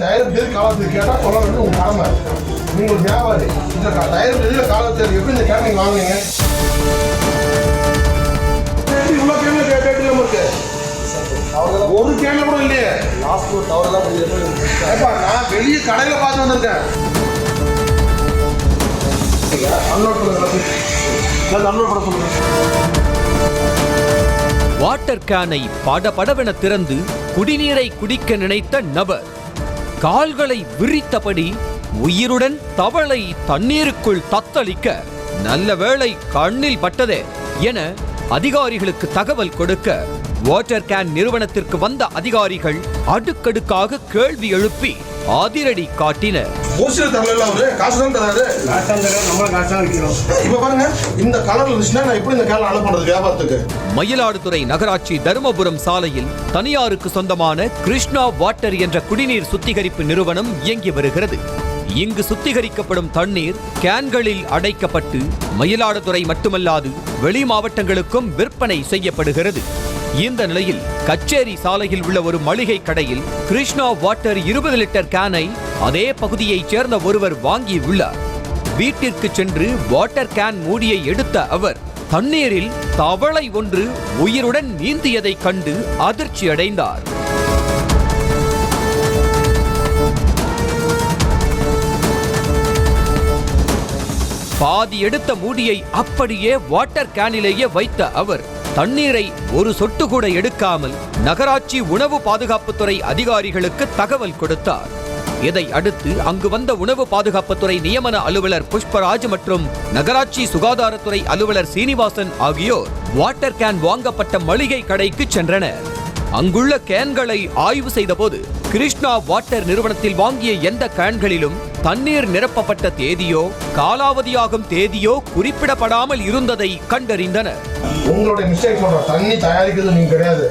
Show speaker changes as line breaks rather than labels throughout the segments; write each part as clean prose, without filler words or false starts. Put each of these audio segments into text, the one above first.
தயாரிப்பு தேதி காலத்துக்கு கேட்டால் சொல்ல வேண்டிய உங்கள் கடமை. நீங்கள் ஒரு வியாபாரி, இந்த தயாரிப்பு தேதியில் காலத்தில் எப்படி இந்த கேன் நீங்கள் வாங்குனீங்க? இவ்வளோ கேன் டேட்டில் இருக்கு, ஒரு கேன்ல கூட இல்லையே.
லாஸ்ட் ஒரு டவர் தான்
நான் வெளியே கடையில் பார்த்து வந்திருக்கேன்.
வாட்டர் கேனை படபடவென திறந்து குடிநீரை குடிக்க நினைத்த நபர் கால்களை விரித்தபடி உயிருடன் தவளை தண்ணீருக்குள் தத்தளிக்க நல்ல வேளை கண்ணில் பட்டதே என அதிகாரிகளுக்கு தகவல் கொடுக்க வாட்டர் கேன் நிறுவனத்திற்கு வந்த அதிகாரிகள் அடுக்கடுக்காக கேள்வி எழுப்பி அதிரடி காட்டினர். மயிலாடுதுறை நகராட்சி தருமபுரம் சாலையில் தனியாருக்கு சொந்தமான கிருஷ்ணா வாட்டர் என்ற குடிநீர் சுத்திகரிப்பு நிறுவனம் இயங்கி வருகிறது. இங்கு சுத்திகரிக்கப்படும் தண்ணீர் கேன்களில் அடைக்கப்பட்டு மயிலாடுதுறை மட்டுமல்லாது வெளி மாவட்டங்களுக்கும் விற்பனை செய்யப்படுகிறது. இந்த நிலையில் கச்சேரி சாலையில் உள்ள ஒரு மளிகை கடையில் கிருஷ்ணா வாட்டர் 20 லிட்டர் கேனை அதே பகுதியைச் சேர்ந்த ஒருவர் வாங்கி உள்ளார். வீட்டிற்கு சென்று வாட்டர் கேன் மூடியை எடுத்த அவர் தண்ணீரில் தவளை ஒன்று உயிருடன் நீந்தியதை கண்டு அதிர்ச்சி அடைந்தார். பாதி எடுத்த மூடியை அப்படியே வாட்டர் கேனிலேயே வைத்த அவர் தண்ணீரை ஒரு சொட்டு கூட எடுக்காமல் நகராட்சி உணவு பாதுகாப்புத்துறை அதிகாரிகளுக்கு தகவல் கொடுத்தார். இதை அடுத்து அங்கு வந்த உணவு பாதுகாப்புத்துறை நியமன அலுவலர் புஷ்பராஜ் மற்றும் நகராட்சி சுகாதாரத்துறை அலுவலர் சீனிவாசன் ஆகியோர் வாட்டர் கேன் வாங்கப்பட்ட மளிகை கடைக்கு சென்றனர். அங்குள்ள கேன்களை ஆய்வு செய்தபோது கிருஷ்ணா வாட்டர் நிறுவனத்தில் வாங்கிய எந்த கேன்களிலும் தண்ணீர் நிரப்பப்பட்ட தேதியோ காலாவதியாகும் தேதியோ குறிப்பிடப்படாமல் இருந்ததை கண்டறிந்தனர்.
உங்களுடைய மிஸ்டேக் சொல்ற தண்ணி தயாரிக்கிறது நீங்க கிடையாது,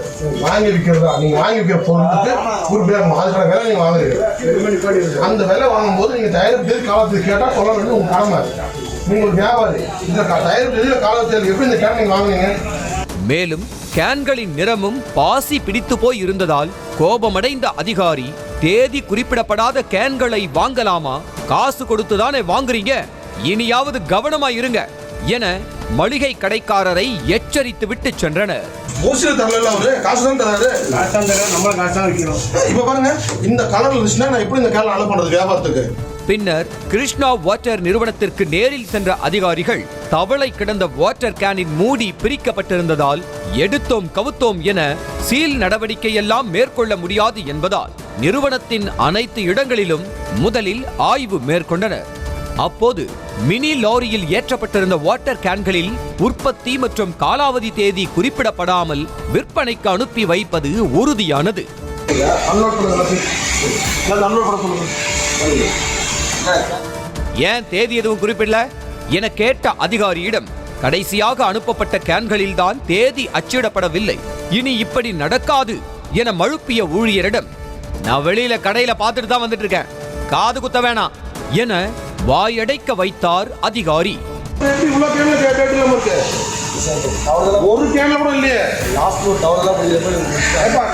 வாங்கி விற்கிறதா. நீங்க வாங்கி விற்கிற பொருளுக்கு குறிப்பிட்ட அதுக்கான விலை நீங்க வாங்குறீங்க. அந்த விலை வாங்கும் போது நீங்க தயாரிப்பு தேதி காலத்துக்கு கேட்டா சொல்ல வேண்டிய உங்க கடமை. நீங்க ஒரு வியாபாரி, இந்த தயாரிப்பு தேதியில காலத்தில் எப்படி இந்த கேன் நீங்க வாங்குனீங்க?
மேலும் கேன்களின் நிறமும் பாசி பிடித்து போய் இருந்ததால் கோபமடைந்த அதிகாரி தேதி குறிப்பிடப்படாத கேன்களை வாங்கலாமா, காசு கொடுத்துதானே வாங்குறீங்க, இனியாவது கவனமா இருங்க என மளிகை கடைக்காரரை எச்சரித்து விட்டு சென்றனர். பின்னர் கிருஷ்ணா வாட்டர் நிறுவனத்திற்கு நேரில் சென்ற அதிகாரிகள் தவளை கிடந்த வாட்டர் கேனின் மூடி பிரிக்கப்பட்டிருந்ததால் எடுத்தோம் கவுத்தோம் என சீல் நடவடிக்கை எல்லாம் மேற்கொள்ள முடியாது என்பதால் நிறுவனத்தின் அனைத்து இடங்களிலும் முதலில் ஆய்வு மேற்கொண்டனர். அப்போது மினி லாரியில் ஏற்றப்பட்டிருந்த வாட்டர் கேன்களில் உற்பத்தி மற்றும் காலாவதி தேதி குறிப்பிடப்படாமல் விற்பனைக்கு அனுப்பி வைப்பது உறுதியானது. ஏன் தேதி எதுவும் குறிப்பிடல என கேட்ட அதிகாரியிடம் கடைசியாக அனுப்பப்பட்ட கேன்களில் தான் தேதி அச்சிடப்படவில்லை, இனி இப்படி நடக்காது என மழுப்பிய ஊழியரிடம் நான் வெளியில கடையில பார்த்துட்டு தான் வந்துட்டு இருக்கேன், காது குத்த வேணாம் என வாயடைக்க வைத்தார் அதிகாரி.
ஒரு கேன்ல கூட இல்லையே. லாஸ்ட் ஒரு டவர் தான்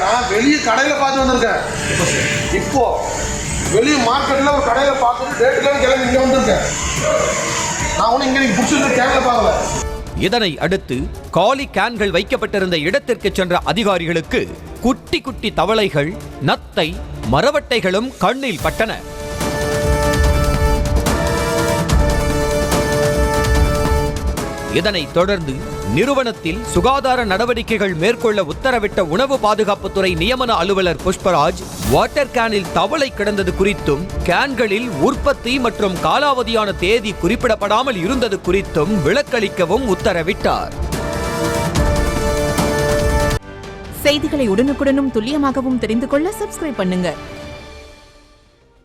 நான் வெளியே கடையில பார்த்து வந்திருக்கேன். இப்போ வெளியே மார்க்கெட்ல ஒரு கடையில பார்த்துட்டு டேட்லாம் கிளம்பி இங்க வந்திருக்கேன். நான் ஒன்னும் இங்க நீங்க புடிச்சிருந்த கேன்ல பார்க்கல.
இதனை அடுத்து காலி கேன்கள் வைக்கப்பட்டிருந்த இடத்திற்கு சென்ற அதிகாரிகளுக்கு குட்டி குட்டி தவளைகள், நத்தை, மரவட்டைகளும் கண்ணில் பட்டன. இதனைத் தொடர்ந்து நிறுவனத்தில் சுகாதார நடவடிக்கைகள் மேற்கொள்ள உத்தரவிட்ட உணவு பாதுகாப்புத்துறை நியமன அலுவலர் புஷ்பராஜ் வாட்டர் கேனில் தவளை கிடந்தது குறித்தும் கேன்களில் உற்பத்தி மற்றும் காலாவதியான தேதி குறிப்பிடப்படாமல் இருந்தது குறித்தும் விளக்களிக்கவும் உத்தரவிட்டார்.
செய்திகளை உடனுக்குடனும் துல்லியமாகவும் தெரிந்து கொள்ள சப்ஸ்கிரைப் பண்ணுங்க.